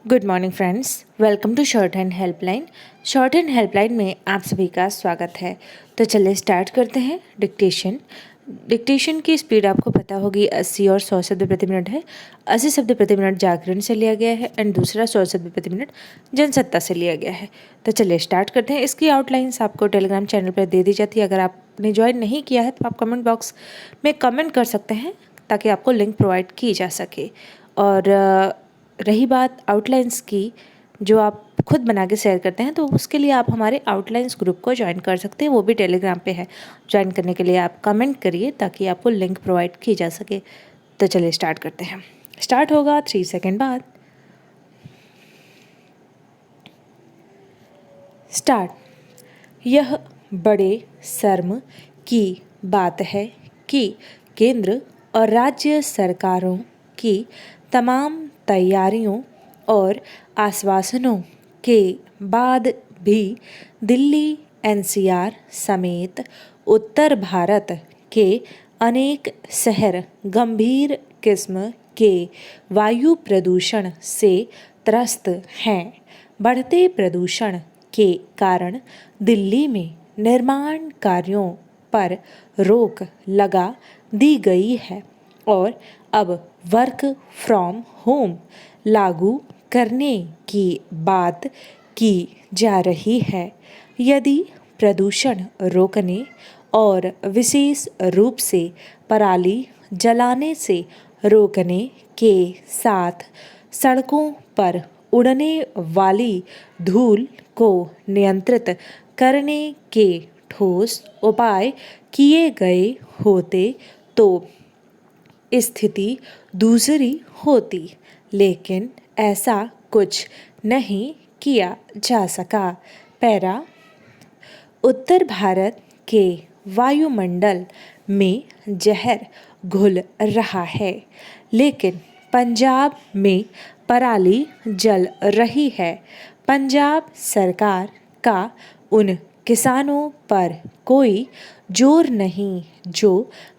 Good morning friends, welcome to shorthand helpline. Shorthand helpline में आप सभी का स्वागत है। तो चलिए स्टार्ट करते हैं। डिक्टेशन की स्पीड आपको पता होगी 80 और 100 शब्द प्रति मिनट है। 80 शब्द प्रति मिनट जागरण से लिया गया है एंड दूसरा 100 शब्द प्रति मिनट जनसत्ता से लिया गया है। तो चलिए स्टार्ट करते हैं। इसकी आउटलाइंस आपको टेलीग्राम चैनल पर दे दी जाती है। अगर आपने ज्वाइन नहीं किया है तो आप कमेंट बॉक्स में कमेंट कर सकते हैं ताकि आपको लिंक प्रोवाइड की जा सके। और रही बात आउटलाइंस की, जो आप खुद बना के शेयर करते हैं, तो उसके लिए आप हमारे आउटलाइंस ग्रुप को ज्वाइन कर सकते हैं। वो भी टेलीग्राम पे है। ज्वाइन करने के लिए आप कमेंट करिए ताकि आपको लिंक प्रोवाइड की जा सके। तो चलिए स्टार्ट करते हैं। स्टार्ट होगा 3 सेकेंड बाद। स्टार्ट। यह बड़े शर्म की बात है कि केंद्र और राज्य सरकारों की तमाम तैयारियों और आश्वासनों के बाद भी दिल्ली एनसीआर समेत उत्तर भारत के अनेक शहर गंभीर किस्म के वायु प्रदूषण से त्रस्त हैं। बढ़ते प्रदूषण के कारण दिल्ली में निर्माण कार्यों पर रोक लगा दी गई है और अब वर्क फ्रॉम होम लागू करने की बात की जा रही है। यदि प्रदूषण रोकने और विशेष रूप से पराली जलाने से रोकने के साथ सड़कों पर उड़ने वाली धूल को नियंत्रित करने के ठोस उपाय किए गए होते तो स्थिति दूसरी होती, लेकिन ऐसा कुछ नहीं किया जा सका। पैरा। उत्तर भारत के वायुमंडल में जहर घुल रहा है, लेकिन पंजाब में पराली जल रही है। पंजाब सरकार का उन किसानों पर कोई जोर नहीं जो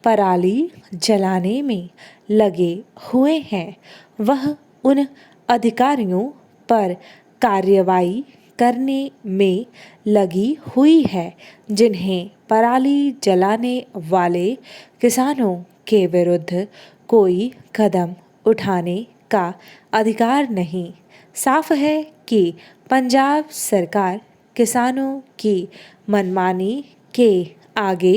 पराली जलाने में लगे हुए हैं। वह उन अधिकारियों पर कार्रवाई करने में लगी हुई है जिन्हें पराली जलाने वाले किसानों के विरुद्ध कोई कदम उठाने का अधिकार नहीं। साफ है कि पंजाब सरकार किसानों की मनमानी के आगे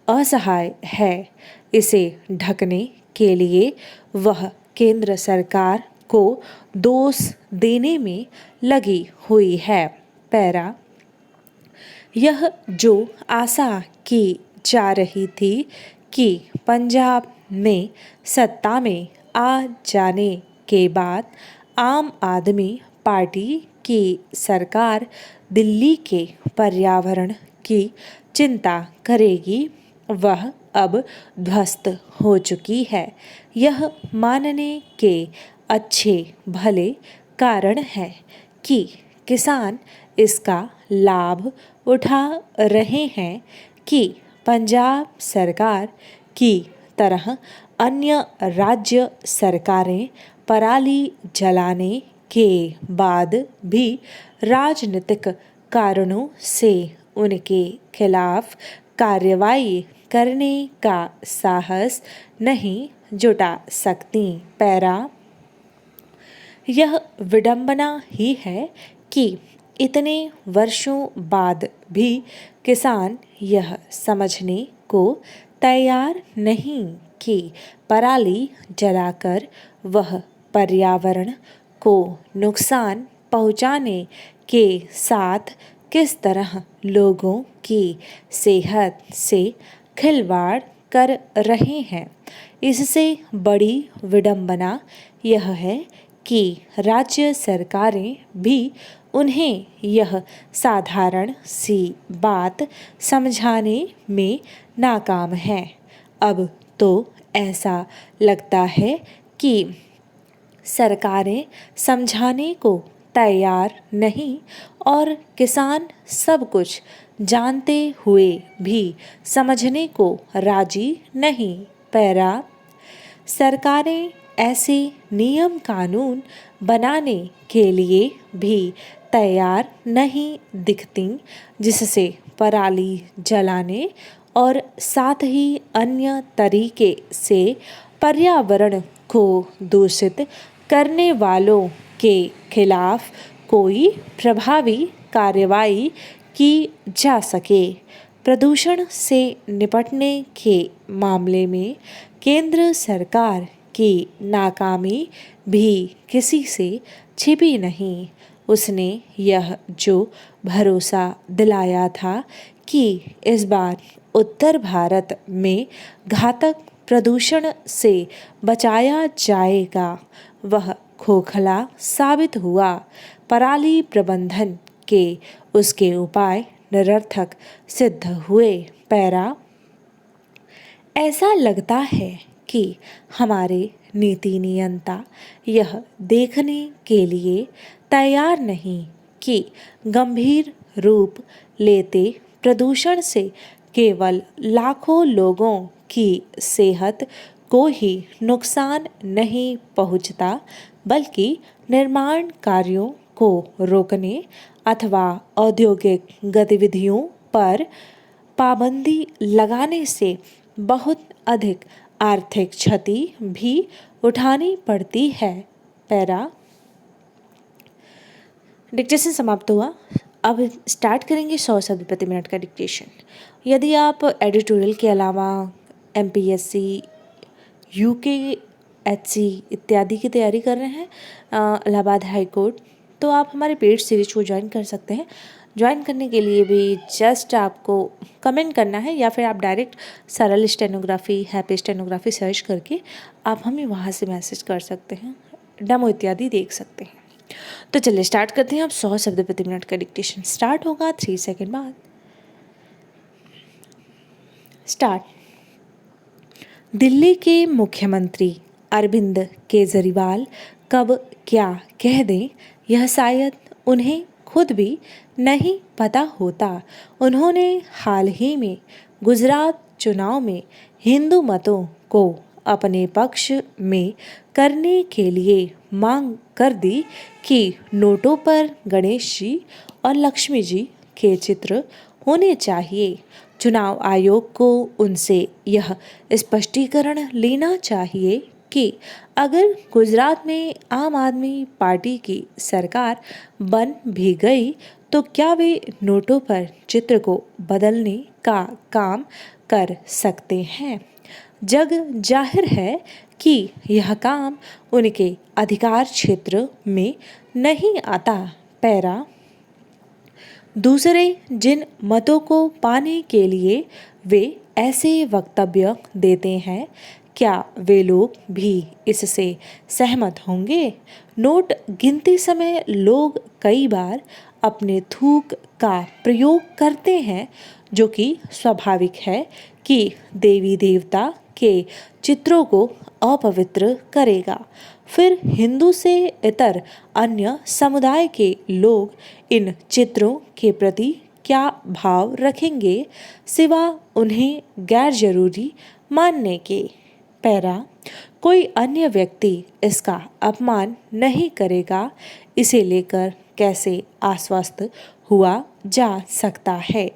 असहाय है। इसे ढकने के लिए वह केंद्र सरकार को दोष देने में लगी हुई है। पैरा। यह जो आशा की जा रही थी कि पंजाब में सत्ता में आ जाने के बाद आम आदमी पार्टी की सरकार दिल्ली के पर्यावरण की चिंता करेगी, वह अब ध्वस्त हो चुकी है। यह मानने के अच्छे भले कारण है कि किसान इसका लाभ उठा रहे हैं कि पंजाब सरकार की तरह अन्य राज्य सरकारें पराली जलाने के बाद भी राजनीतिक कारणों से उनके खिलाफ कार्रवाई करने का साहस नहीं जुटा सकती। पैरा। यह विडंबना ही है कि इतने वर्षों बाद भी किसान यह समझने को तैयार नहीं कि पराली जलाकर वह पर्यावरण को नुकसान पहुंचाने के साथ किस तरह लोगों की सेहत से खिलवाड़ कर रहे हैं। इससे बड़ी विडंबना यह है कि राज्य सरकारें भी उन्हें यह साधारण सी बात समझाने में नाकाम हैं। अब तो ऐसा लगता है कि सरकारें समझाने को तैयार नहीं और किसान सब कुछ जानते हुए भी समझने को राजी नहीं। पैरा। सरकारें ऐसे नियम कानून बनाने के लिए भी तैयार नहीं दिखती जिससे पराली जलाने और साथ ही अन्य तरीके से पर्यावरण को दूषित करने वालों के खिलाफ कोई प्रभावी कार्रवाई की जा सके। प्रदूषण से निपटने के मामले में केंद्र सरकार की नाकामी भी किसी से छिपी नहीं। उसने यह जो भरोसा दिलाया था कि इस बार उत्तर भारत में घातक प्रदूषण से बचाया जाएगा, वह खोखला साबित हुआ। पराली प्रबंधन के उसके उपाय निरर्थक सिद्ध हुए। पैरा, ऐसा लगता है कि हमारे नीति नियंता यह देखने के लिए तैयार नहीं कि गंभीर रूप लेते प्रदूषण से केवल लाखों लोगों की सेहत को ही नुकसान नहीं पहुंचता, बल्कि निर्माण कार्यों को रोकने अथवा औद्योगिक गतिविधियों पर पाबंदी लगाने से बहुत अधिक आर्थिक क्षति भी उठानी पड़ती है। पैरा, डिक्टेशन समाप्त हुआ। अब स्टार्ट करेंगे 100 शब्द प्रति मिनट का डिक्टेशन। यदि आप एडिटोरियल के अलावा एमपीएससी, यूकेएचसी इत्यादि की तैयारी कर रहे हैं, इलाहाबाद हाई कोर्ट, तो आप हमारे पेड सीरीज को ज्वाइन कर सकते हैं। ज्वाइन करने के लिए भी जस्ट आपको कमेंट करना है या फिर आप डायरेक्ट सरल स्टेनोग्राफी, हैप्पी स्टेनोग्राफी सर्च करके आप हमें वहाँ से मैसेज कर सकते हैं, डेमो इत्यादि देख सकते हैं। तो चलिए स्टार्ट करते हैं। अब 100 शब्द प्रति मिनट का डिक्टेशन स्टार्ट होगा 3 सेकंड बाद। स्टार्ट। दिल्ली के मुख्यमंत्री अरविंद केजरीवाल कब क्या कह दें, यह शायद उन्हें खुद भी नहीं पता होता। उन्होंने हाल ही में गुजरात चुनाव में हिंदू मतों को अपने पक्ष में करने के लिए मांग कर दी कि नोटों पर गणेश जी और लक्ष्मी जी के चित्र होने चाहिए। चुनाव आयोग को उनसे यह स्पष्टीकरण लेना चाहिए कि अगर गुजरात में आम आदमी पार्टी की सरकार बन भी गई तो क्या वे नोटों पर चित्र को बदलने का काम कर सकते हैं। जग जाहिर है कि यह काम उनके अधिकार क्षेत्र में नहीं आता। पैरा, दूसरे जिन मतों को पाने के लिए वे ऐसे वक्तव्य देते हैं, क्या वे लोग भी इससे सहमत होंगे। नोट गिनती समय लोग कई बार अपने थूक का प्रयोग करते हैं, जो कि स्वाभाविक है कि देवी देवता के चित्रों को अपवित्र करेगा। फिर हिंदू से इतर अन्य समुदाय के लोग इन चित्रों के प्रति क्या भाव रखेंगे, सिवा उन्हें गैर जरूरी मानने के। पैरा, कोई अन्य व्यक्ति इसका अपमान नहीं करेगा, इसे लेकर कैसे आश्वस्त हुआ जा सकता है।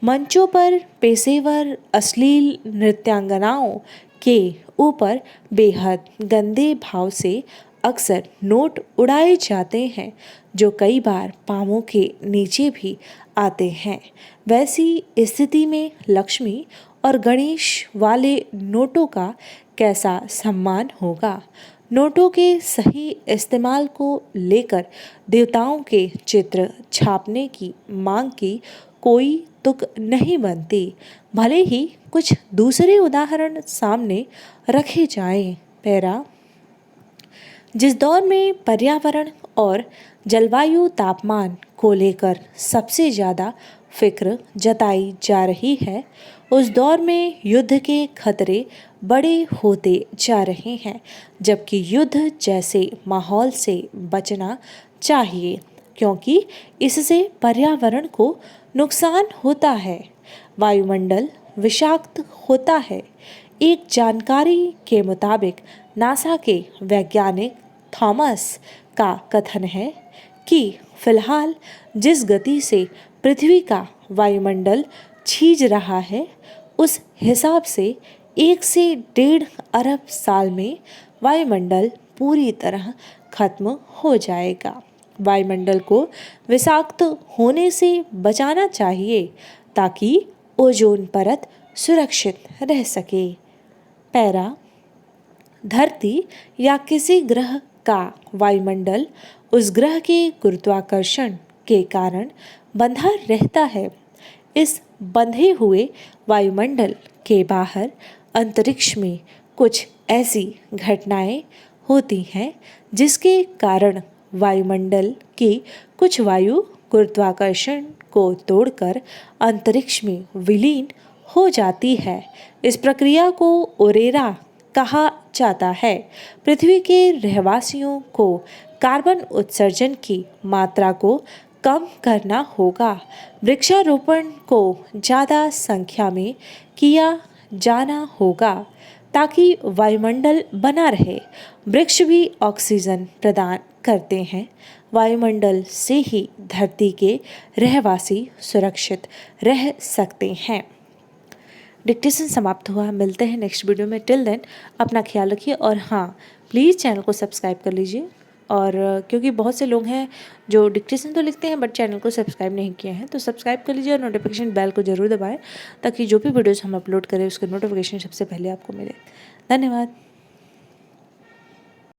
मंचों पर पेशेवर अश्लील नृत्यांगनाओं के ऊपर बेहद गंदे भाव से अक्सर नोट उड़ाए जाते हैं, जो कई बार पाँवों के नीचे भी आते हैं। वैसी स्थिति में लक्ष्मी और गणेश वाले नोटों का कैसा सम्मान होगा। नोटों के सही इस्तेमाल को लेकर देवताओं के चित्र छापने की मांग की कोई तुक नहीं बनती, भले ही कुछ दूसरे उदाहरण सामने रखे जाएं। पैरा, जिस दौर में पर्यावरण और जलवायु तापमान को लेकर सबसे ज़्यादा फिक्र जताई जा रही है, उस दौर में युद्ध के खतरे बड़े होते जा रहे हैं, जबकि युद्ध जैसे माहौल से बचना चाहिए, क्योंकि इससे पर्यावरण को नुकसान होता है, वायुमंडल विषाक्त होता है। एक जानकारी के मुताबिक नासा के वैज्ञानिक थॉमस का कथन है कि फिलहाल जिस गति से पृथ्वी का वायुमंडल छीज रहा है, उस हिसाब से 1 से 1.5 अरब साल में वायुमंडल पूरी तरह खत्म हो जाएगा। वायुमंडल को विषाक्त होने से बचाना चाहिए ताकि ओजोन परत सुरक्षित रह सके। पैरा, धरती या किसी ग्रह का वायुमंडल उस ग्रह के गुरुत्वाकर्षण के कारण बंधा रहता है। इस बंधे हुए वायुमंडल के बाहर अंतरिक्ष में कुछ ऐसी घटनाएं होती हैं जिसके कारण वायुमंडल की कुछ वायु गुरुत्वाकर्षण को तोड़कर अंतरिक्ष में विलीन हो जाती है। इस प्रक्रिया को ओरेरा कहा जाता है। पृथ्वी के रहवासियों को कार्बन उत्सर्जन की मात्रा को कम करना होगा। वृक्षारोपण को ज़्यादा संख्या में किया जाना होगा ताकि वायुमंडल बना रहे। वृक्ष भी ऑक्सीजन प्रदान करते हैं। वायुमंडल से ही धरती के रहवासी सुरक्षित रह सकते हैं। डिक्टेशन समाप्त हुआ। मिलते हैं नेक्स्ट वीडियो में। टिल देन अपना ख्याल रखिए और हाँ, प्लीज़ चैनल को सब्सक्राइब कर लीजिए। और क्योंकि बहुत से लोग हैं जो डिक्टेशन तो लिखते हैं बट चैनल को सब्सक्राइब नहीं किए हैं, तो सब्सक्राइब कर लीजिए और नोटिफिकेशन बेल को ज़रूर दबाएं ताकि जो भी वीडियोज़ हम अपलोड करें उसके नोटिफिकेशन सबसे पहले आपको मिले। धन्यवाद।